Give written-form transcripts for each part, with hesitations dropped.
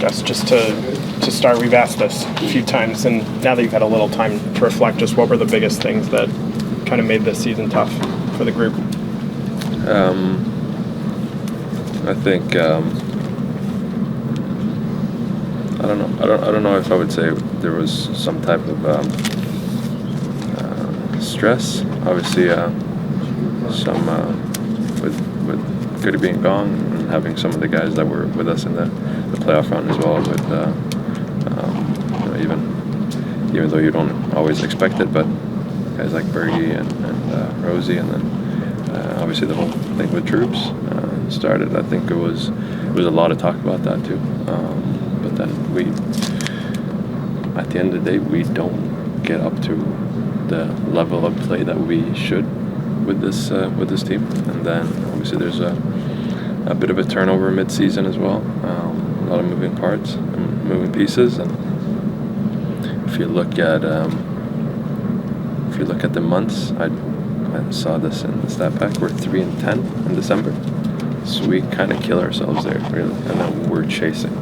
stress just to start? We've asked this a few times, and now that you've had a little time to reflect, just what were the biggest things that kind of made this season tough for the group? I think I don't know. I don't know if I would say there was some type of stress. Obviously, some with Goody being gone and having some of the guys that were with us in the playoff run as well. With even though you don't always expect it, but guys like Bergie and Rosie, and then obviously the whole thing with Troops started. I think it was a lot of talk about that too. But then at the end of the day, we don't get up to the level of play that we should with this team. And then obviously there's a bit of a turnover mid-season as well. A lot of moving parts and moving pieces. And if you look at the months, I saw this in the stat pack. We're 3-10 in December, so we kind of kill ourselves there, really. And then we're chasing.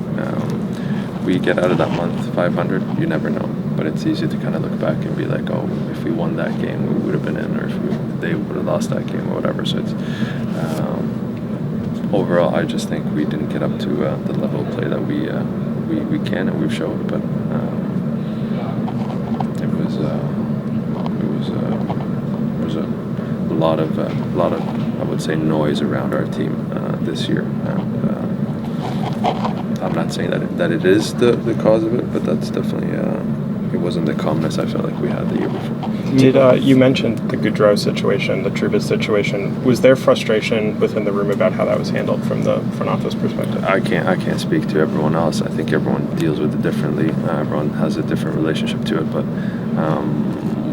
We get out of that month 500. You never know, but it's easy to kind of look back and be like, oh, if we won that game, we would have been in, or if they would have lost that game, or whatever. So it's overall, I just think we didn't get up to the level of play that we can and we've showed, but. There was a lot of I would say noise around our team this year. And, I'm not saying that it is the cause of it, but that's definitely it wasn't the calmness I felt like we had the year before. Did you mentioned the Gaudreau situation, the Trouba situation? Was there frustration within the room about how that was handled from the front office perspective? I can't speak to everyone else. I think everyone deals with it differently. Everyone has a different relationship to it, but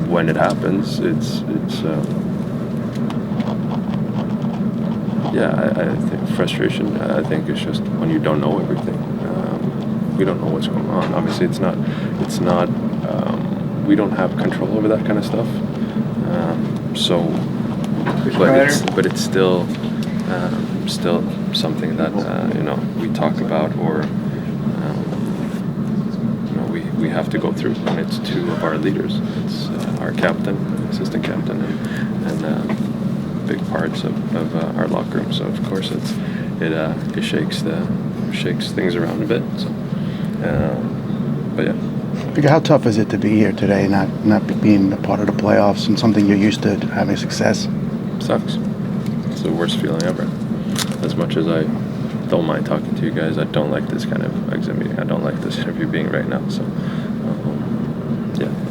when it happens, it's I think frustration. I think it's just when you don't know everything. We don't know what's going on. Obviously, it's not. We don't have control over that kind of stuff. But it's still something that we talk about, or we have to go through, and it's two of our leaders. It's our captain, assistant captain, and big parts of our locker room. So of course it shakes things around a bit. So, but yeah. Mika, how tough is it to be here today, not being a part of the playoffs and something you're used to having success? Sucks. It's the worst feeling ever. As much as I don't mind talking to you guys, I don't like this kind of exit meeting. I don't like this interview being right now. So,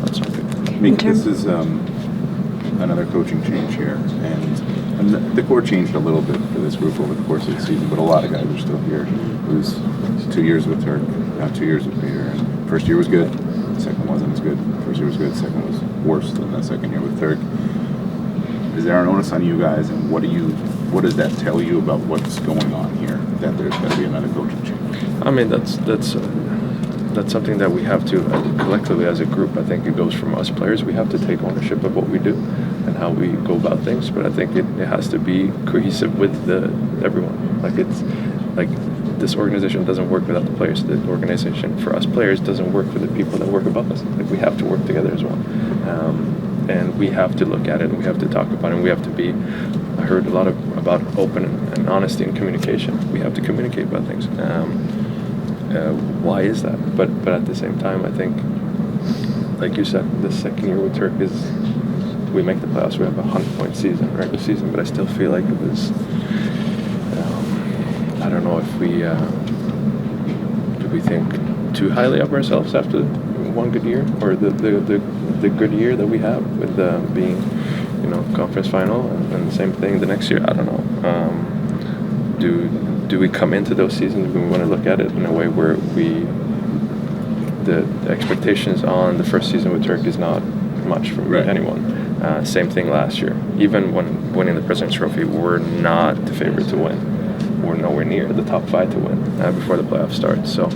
that's not good. Mika, this is another coaching change here, and the core changed a little bit for this group over the course of the season, but a lot of guys are still here. It was 2 years with Turk, now 2 years with Peter, and first year was good, second wasn't as good. First year was good, second was worse than the second year with Turk. Is there an onus on you guys, and what does that tell you about what's going on here, that there's going to be another coaching change? I mean, that's something that we have to, collectively as a group, I think it goes from us players. We have to take ownership of what we do and how we go about things, but I think it has to be cohesive with everyone. Like this organization doesn't work without the players. The organization for us players doesn't work for the people that work above us. Like, we have to work together as well. And we have to look at it, and we have to talk about it, and we have to be, I heard a lot about open and honesty and communication. We have to communicate about things. Why is that? But at the same time, I think, like you said, the second year with Turk is, we make the playoffs, we have a 100-point season, regular season, but I still feel like it was, I don't know if do we think too highly of ourselves after one good year, or the good year that we have with being, conference final, and the same thing the next year. I don't know. Do we come into those seasons, we want to look at it in a way where the expectations on the first season with Turk is not much from anyone. Same thing last year. Even when winning the President's Trophy, we're not the favorite to win. We're nowhere near the top 5 to win before the playoffs start. So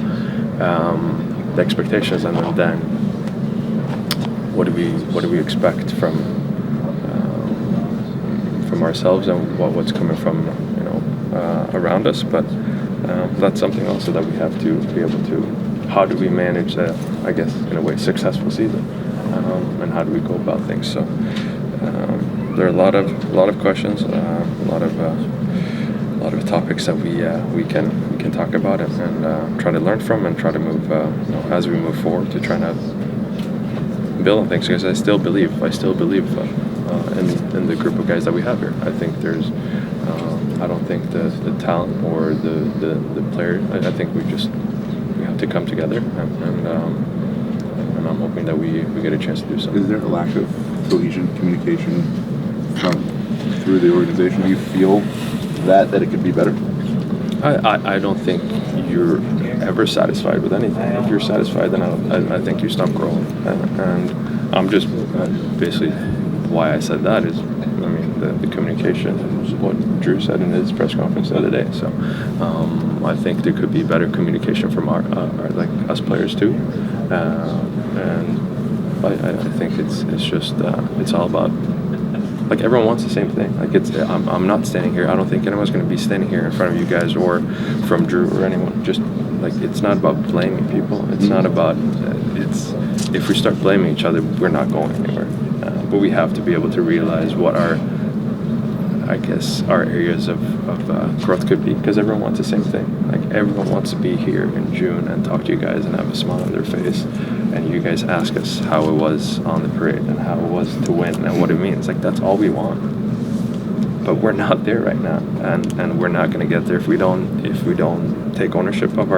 the expectations, and then what do we expect from ourselves and what's coming from around us. But that's something also that we have to be able to. How do we manage a, I guess, in a way, successful season, and how do we go about things? So there are a lot of questions, a lot of topics that we can talk about and try to learn from and try to move as we move forward to try to build on things, because I still believe in the group of guys that we have here. I think there's I don't think the talent or the player. I think we have to come together, and I'm hoping that we get a chance to do so. Is there a lack of cohesion, communication through the organization? Do you feel that it could be better? I don't think you're ever satisfied with anything. If you're satisfied, then I think you stop growing. And I'm just basically why I said that is, I mean, the communication is what Drew said in his press conference the other day. So I think there could be better communication from our like us players too. And I think it's just it's all about. Like, everyone wants the same thing. Like, I'm not standing here. I don't think anyone's going to be standing here in front of you guys or from Drew or anyone. Just like, it's not about blaming people. It's not about. If we start blaming each other, we're not going anywhere. But we have to be able to realize what our areas of growth could be, because everyone wants the same thing. Like, everyone wants to be here in June and talk to you guys and have a smile on their face, and you guys ask us how it was on the parade and how it was to win and what it means. Like, that's all we want. But we're not there right now, and we're not going to get there if we don't take ownership of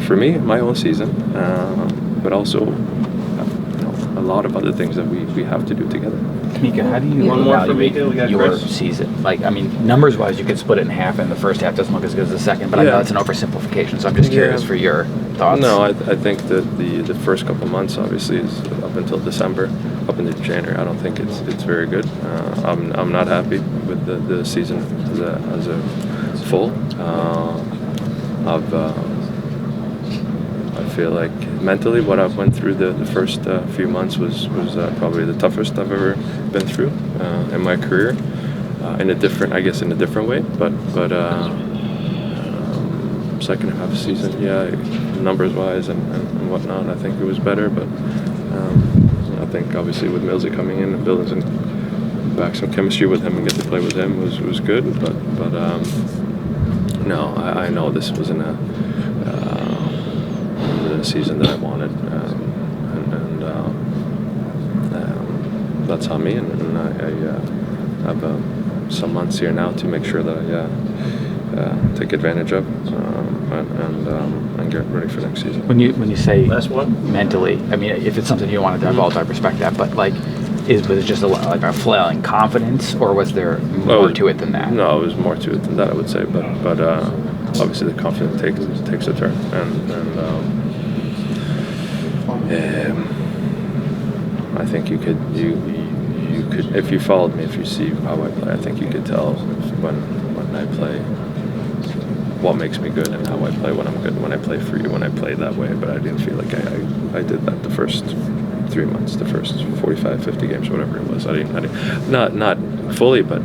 for me, my own season, but also a lot of other things that we have to do together. Mika, how do you evaluate your season? Like, I mean, numbers-wise, you could split it in half, and the first half doesn't look as good as the second, but I know it's an oversimplification, so I'm just curious for your thoughts. No, I think that the first couple of months, obviously, is up until December, up into January. I don't think it's very good. I'm not happy with the season as a full. I feel like mentally what I've went through the first few months was probably the toughest I've ever been through in my career, in a different way. But second half of the season, numbers wise and whatnot, I think it was better. But I think obviously with Millsy coming in and building back some chemistry with him and get to play with him was good. But no, I know this wasn't a season that I wanted, and that's on me, and I have some months here now to make sure that I take advantage of and get ready for next season. When you say mentally, I mean, if it's something you want to divulge, I respect that, but like, was it just a flail in confidence, or was there more to it than that? No, it was more to it than that, I would say, but obviously the confidence takes a turn, and I think you could if you followed me, if you see how I play, I think you could tell when I play what makes me good and how I play when I'm good, when I play for you, when I play that way. But I didn't feel like I did that the first 3 months, the first 45, 50 games, whatever it was. I didn't not fully, but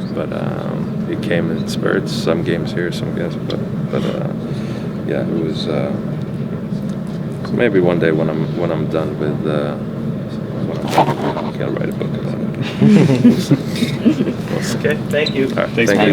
it came in spurts. Some games here, some games, but it was. Maybe one day when I'm done with, I'm gonna write a book about it. Okay, thank you. All right, thank you.